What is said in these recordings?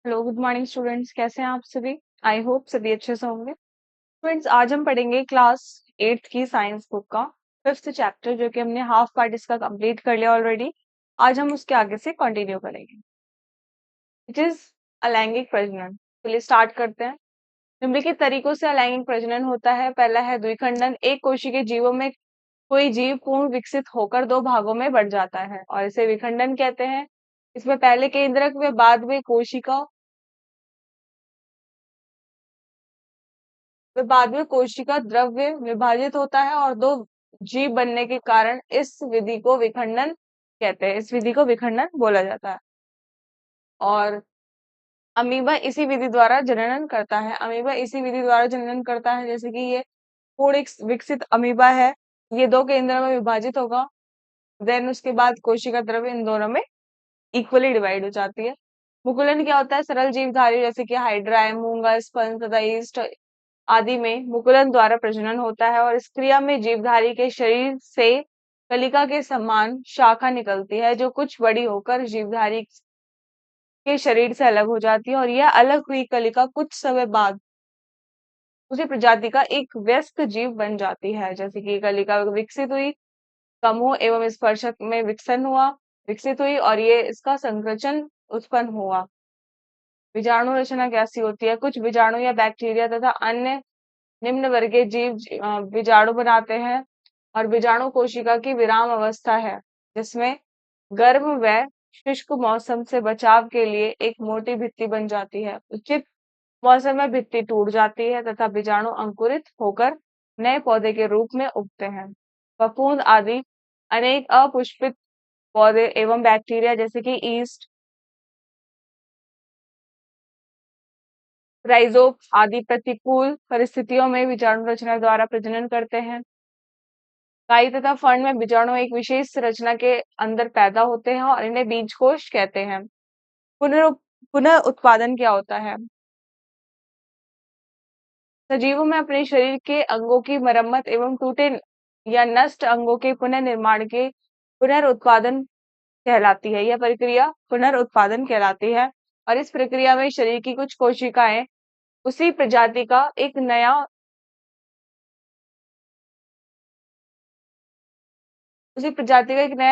Hello, good morning students. कैसे हैं आप सभी? आई होप सभी अच्छे से होंगे। स्टूडेंट्स, आज हम पढ़ेंगे क्लास 8th की साइंस बुक का 5th चैप्टर, जो कि हमने हाफ पार्ट इसका कंप्लीट कर लिया ऑलरेडी। आज हम उसके आगे से कंटिन्यू करेंगे। इट इज अलैंगिक प्रजनन। चलिए स्टार्ट करते हैं। निम्नलिखित तरीकों से अलैंगिक प्रजनन होता है। पहला है द्विखंडन। एक कोशिकीय के जीवों में कोई जीव पूर्ण विकसित होकर दो भागों में बढ़ जाता है और इसे विखंडन कहते हैं। इसमें पहले केंद्रक व बाद में कोशिका बाद में कोशिका द्रव्य विभाजित होता है और दो जीव बनने के कारण इस विधि को विखंडन कहते हैं। इस विधि को विखंडन बोला जाता है। और अमीबा इसी विधि द्वारा जनन करता है। अमीबा इसी विधि द्वारा जनन करता है। जैसे कि ये पूर्ण एक विकसित अमीबा है, ये दो केंद्र में विभाजित होगा, देन उसके बाद कोशिका द्रव्य इन दोनों में इक्वली डिवाइड हो जाती है। मुकुलन क्या होता है? सरल जीवधारी जैसे कि हाइड्रा, मूंगा, स्पंज तथा ईस्ट आदि में मुकुलन द्वारा प्रजनन होता है और इस क्रिया में जीवधारी के शरीर से कलिका के समान शाखा निकलती है, जो कुछ बड़ी होकर जीवधारी के शरीर से अलग हो जाती है और यह अलग हुई कलिका कुछ समय बाद उसी प्रजाति का एक वयस्क जीव बन जाती है। जैसे कि कलिका विकसित हुई, समूह एवं स्पर्शक में विकसित हुई और ये इसका संक्रचन उत्पन्न हुआ। बीजाणु रचना कैसी होती है? कुछ बीजाणु या बैक्टीरिया तथा अन्य निम्न वर्गीय जीव बीजाणु बनाते हैं और बीजाणु कोशिका की विराम अवस्था है, जिसमें गर्म व शुष्क मौसम से बचाव के लिए एक मोटी भित्ति बन जाती है। उचित मौसम में भित्ति टूट जाती है तथा बीजाणु अंकुरित होकर नए पौधे के रूप में उगते हैं। फफूंद आदि अनेक अपुष्पित पौधे एवं बैक्टीरिया जैसे कि ईस्ट, राइजोप आदि प्रतिकूल परिस्थितियों में बीजाणु रचना द्वारा प्रजनन करते हैं। काई तथा फंड में बीजाणु एक विशेष रचना के अंदर पैदा होते हैं और इन्हें बीजकोष कहते हैं। पुनः पुनः उत्पादन क्या होता है? सजीवों में अपने शरीर के अंगों की मरम्मत एवं टूटे या नष्ट अंगों के पुनर्निर्माण के पुनरुत्पादन कहलाती है। यह प्रक्रिया पुनरुत्पादन कहलाती है और इस प्रक्रिया में शरीर की कुछ कोशिकाएं उसी प्रजाति का एक नया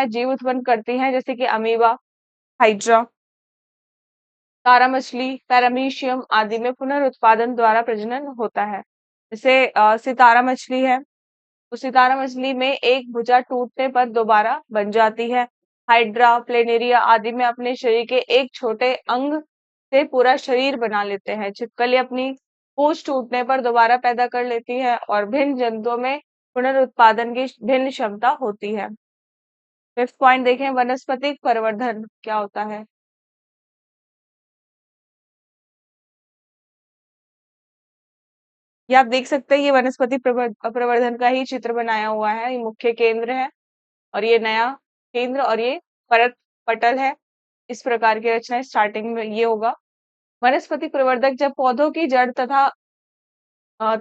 जीव उत्पन्न करती हैं, जैसे कि अमीबा, हाइड्रा, तारा मछली, पैरामीशियम आदि में पुनरुत्पादन द्वारा प्रजनन होता है। जैसे सितारा मछली है, तो सितारा मछली में एक भुजा टूटने पर दोबारा बन जाती है। हाइड्रा, प्लेनेरिया आदि में अपने शरीर के एक छोटे अंग से पूरा शरीर बना लेते हैं। छिपकली अपनी पूंछ टूटने पर दोबारा पैदा कर लेती है और भिन्न जंतुओं में पुनरुत्पादन की भिन्न क्षमता होती है। 5th पॉइंट देखें, वनस्पतिक प्रवर्धन क्या होता है? ये आप देख सकते हैं, ये वनस्पति प्रवर्धन का ही चित्र बनाया हुआ है। ये मुख्य केंद्र है और ये नया केंद्र और ये परत पटल है। इस प्रकार की रचना स्टार्टिंग में ये होगा। वनस्पति प्रवर्धक जब पौधों की जड़ तथा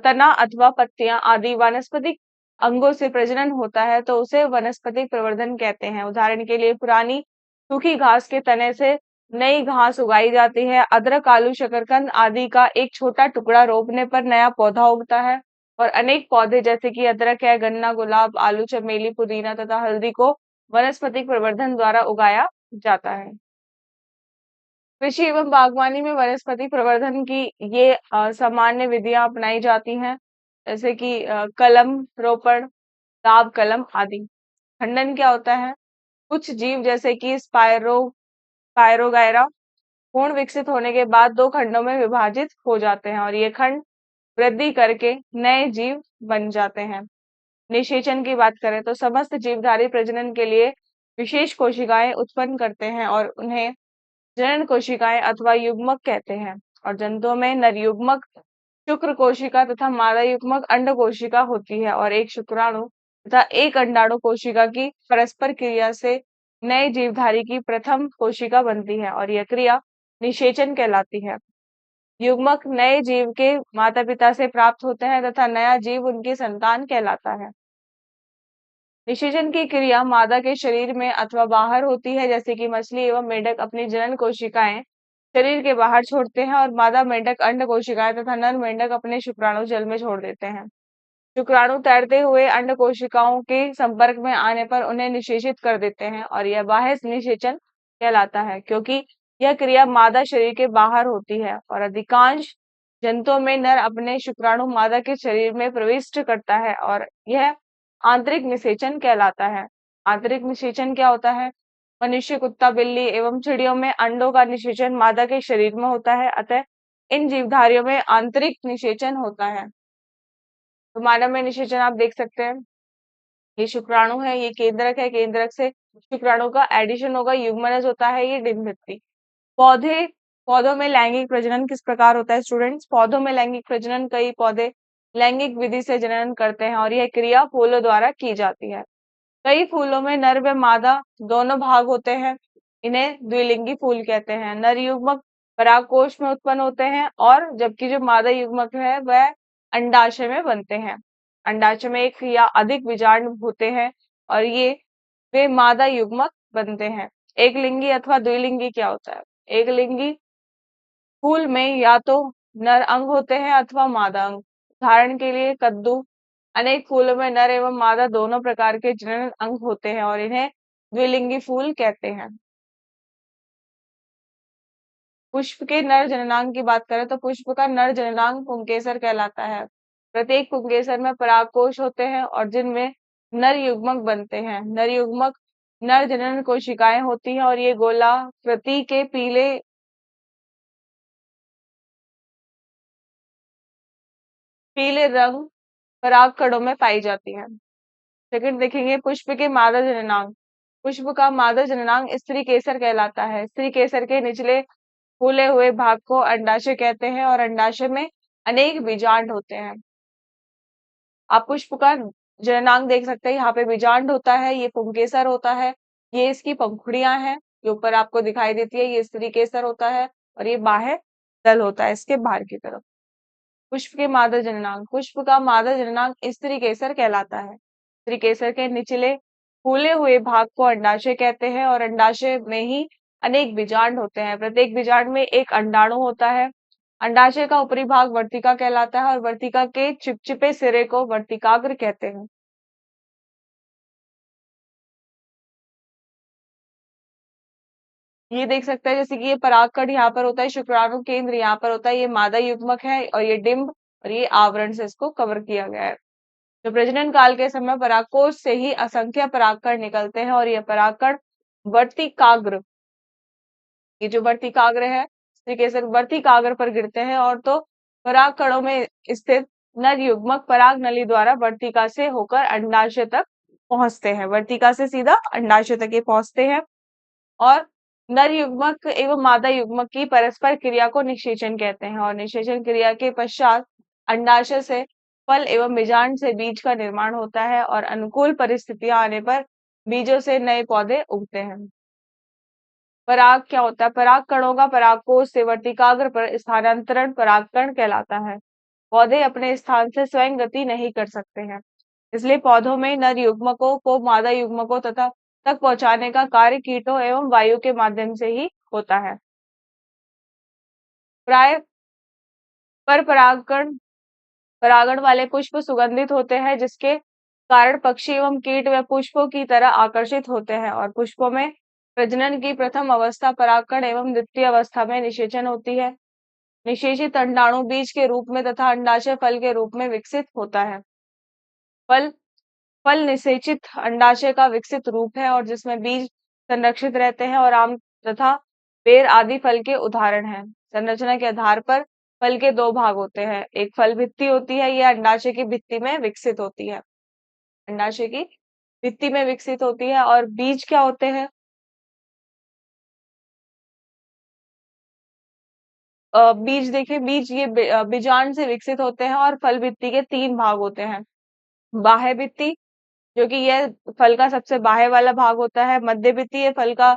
तना अथवा पत्तियां आदि वानस्पतिक अंगों से प्रजनन होता है तो उसे वनस्पतिक प्रवर्धन कहते हैं। उदाहरण के लिए पुरानी सूखी घास के तने से नई घास उगाई जाती है। अदरक, आलू, शकरकंद आदि का एक छोटा टुकड़ा रोपने पर नया पौधा उगता है और अनेक पौधे जैसे कि अदरक है, गन्ना, गुलाब, आलू, चमेली, पुदीना तथा हल्दी को वनस्पतिक प्रवर्धन द्वारा उगाया जाता है। कृषि एवं बागवानी में वनस्पति प्रवर्धन की ये सामान्य विधियां अपनाई जाती हैं, जैसे कि कलम रोपण, दाब कलम आदि। खंडन क्या होता है? कुछ जीव जैसे कि स्पायरोगायरा पूर्ण विकसित होने के बाद दो खंडों में विभाजित हो जाते हैं और ये खंड वृद्धि करके नए जीव बन जाते हैं। निषेचन की बात करें तो समस्त जीवधारी प्रजनन के लिए विशेष कोशिकाएं उत्पन्न करते हैं और उन्हें जनन कोशिकाएं अथवा युग्मक कहते हैं। और जंतुओं में नर युग्मक शुक्र कोशिका तथा मादा युग्मक अंड कोशिका होती है और एक शुक्राणु तथा एक अंडाणु कोशिका की परस्पर क्रिया से नए जीवधारी की प्रथम कोशिका बनती है और यह क्रिया निषेचन कहलाती है। युग्मक नए जीव के माता पिता से प्राप्त होते हैं तथा नया जीव उनकी संतान कहलाता है। निषेचन की क्रिया मादा के शरीर में अथवा बाहर होती है, जैसे कि मछली एवं मेंढक अपनी जनन कोशिकाएं शरीर के बाहर छोड़ते हैं और मादा मेंढक अंड कोशिकाएं तथा नर मेंढक अपने शुक्राणु जल में छोड़ देते हैं। शुक्राणु तैरते हुए अंड कोशिकाओं के संपर्क में आने पर उन्हें निषेचित कर देते हैं और यह बाह्य निषेचन कहलाता है, क्योंकि यह क्रिया मादा शरीर के बाहर होती है। और अधिकांश जंतुओं में नर अपने शुक्राणु मादा के शरीर में प्रविष्ट करता है और यह आंतरिक निषेचन कहलाता है। आंतरिक निषेचन क्या होता है? मनुष्य, कुत्ता, बिल्ली एवं चिड़ियों में अंडों का निषेचन मादा के शरीर में होता है, अतः इन जीवधारियों में आंतरिक निषेचन होता है। तो मानव में निषेचन आप देख सकते हैं, ये शुक्राणु है, ये केंद्रक है, केंद्रक से शुक्राणु का एडिशन होगा, युग्मनज होता है ये डिंब भित्ति। पौधे, पौधों में लैंगिक प्रजनन किस प्रकार होता है स्टूडेंट्स? पौधों में लैंगिक प्रजनन, कई पौधे लैंगिक विधि से जनन करते हैं और यह क्रिया फूलों द्वारा की जाती है। कई फूलों में नर व मादा दोनों भाग होते हैं, इन्हें द्विलिंगी फूल कहते हैं। नर युग्मक परागकोश में उत्पन्न होते हैं और जबकि जो मादा युग्मक है वह अंडाशय में बनते हैं। अंडाशय में एक या अधिक बीजाणु होते हैं और ये वे मादा युग्मक बनते हैं। एक लिंगी अथवा द्विलिंगी क्या होता है? एक लिंगी फूल में या तो नर अंग होते हैं अथवा मादा अंग। उदाहरण के लिए कद्दू। अनेक फूलों में नर एवं मादा दोनों प्रकार के जनन अंग होते हैं और इन्हें द्विलिंगी फूल कहते हैं। पुष्प के नर जननांग की बात करें तो पुष्प का नर जननांग पुंकेसर कहलाता है। प्रत्येक पुंकेसर में परागकोश होते हैं और जिनमें नर युग्मक बनते हैं। नर युग्मक नर जनन कोशिकाएं होती हैं और ये गोलाकृति के पीले रंग पराग कणों में पाई जाती है। सेकंड देखेंगे, पुष्प के मादा जननांग। पुष्प का मादा जननांग स्त्री केसर कहलाता है। स्त्री केसर के निचले फूले हुए भाग को अंडाशय कहते हैं और अंडाशय में अनेक बीजांड होते हैं। आप पुष्प का जननांग देख सकते हैं, यहाँ पे बीजांड होता है, ये पुंकेसर होता है, ये इसकी पंखुड़ियां हैं जो ऊपर आपको दिखाई देती है, ये स्त्री केसर होता है और ये बाह्य दल होता है इसके बाहर की तरफ। पुष्प के मादा जननांग। पुष्प का मादा जननांग स्त्री केसर कहलाता है। स्त्री केसर के निचले फूले हुए भाग को अंडाशय कहते हैं और अंडाशय में ही अनेक बीजांड होते हैं। प्रत्येक बीजांड में एक अंडाणु होता है। अंडाशय का ऊपरी भाग वर्तिका कहलाता है और वर्तिका के चिपचिपे सिरे को वर्तिकाग्र कहते हैं। ये देख सकते हैं जैसे कि ये परागकण यहाँ पर होता है, शुक्राणु केंद्र यहाँ पर होता है, ये मादा युग्मक है और ये डिंब और ये आवरण से इसको कवर किया गया है। तो प्रजनन काल के समय परागकोश से ही असंख्य परागकण निकलते हैं और ये परागकण वर्तिकाग्र, ये जो वर्तिकाग्र है इस तरीके से वर्तिकाग्र पर गिरते हैं और तो पराग कणों में स्थित नर युग्मक पराग नली द्वारा वर्तिका से होकर अंडाशय तक पहुंचते हैं। वर्तिका से सीधा अंडाशय तक ये पहुंचते हैं और नर युग्मक एवं मादा युग्मक की परस्पर क्रिया को निषेचन कहते हैं और निषेचन क्रिया के पश्चात अंडाशय से फल एवं बीजांड से बीज का निर्माण होता है और अनुकूल परिस्थितियां आने पर बीजों से नए पौधे उगते हैं। पराग क्या होता है? पराग कणों का परागकोश से वर्तिकाग्र पर स्थानांतरण परागकण कहलाता है। पौधे अपने स्थान से स्वयं गति नहीं कर सकते हैं, इसलिए पौधों में नर युग्मकों को मादा युग्मकों तथा तक पहुंचाने का कार्य कीटों एवं वायु के माध्यम से ही होता है। प्राय पर परागकण परागण वाले पुष्प सुगंधित होते हैं, जिसके कारण पक्षी एवं कीट व पुष्पों की तरह आकर्षित होते हैं और पुष्पों में प्रजनन की प्रथम अवस्था परागकण एवं द्वितीय अवस्था में निषेचन होती है। निषेचित अंडाणु बीज के रूप में तथा अंडाशय फल के रूप में विकसित होता है। फल फल निषेचित अंडाशय का विकसित रूप है और जिसमें बीज संरक्षित रहते हैं और आम तथा बेर आदि फल के उदाहरण हैं। संरचना के आधार पर फल के दो भाग होते हैं, एक फल भित्ति होती है, यह अंडाशय की भित्ति में विकसित होती है, अंडाशय की भित्ति में विकसित होती है। और बीज क्या होते हैं? बीज देखिए, बीज ये बीजांड से विकसित होते हैं और फल भित्ति के तीन भाग होते हैं। बाह्य भित्ति, जो कि यह फल का सबसे बाह्य वाला भाग होता है। मध्य भित्ति ये फल का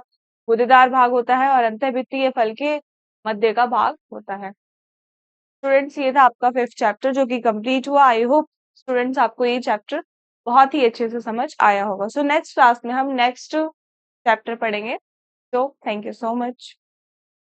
गूदेदार भाग होता है और अंतः भित्ति ये फल के मध्य का भाग होता है। स्टूडेंट्स, ये था आपका 5th चैप्टर जो कि कंप्लीट हुआ। आई होप स्टूडेंट्स आपको ये चैप्टर बहुत ही अच्छे से समझ आया होगा। सो नेक्स्ट क्लास में हम नेक्स्ट चैप्टर पढ़ेंगे। So thank you so much.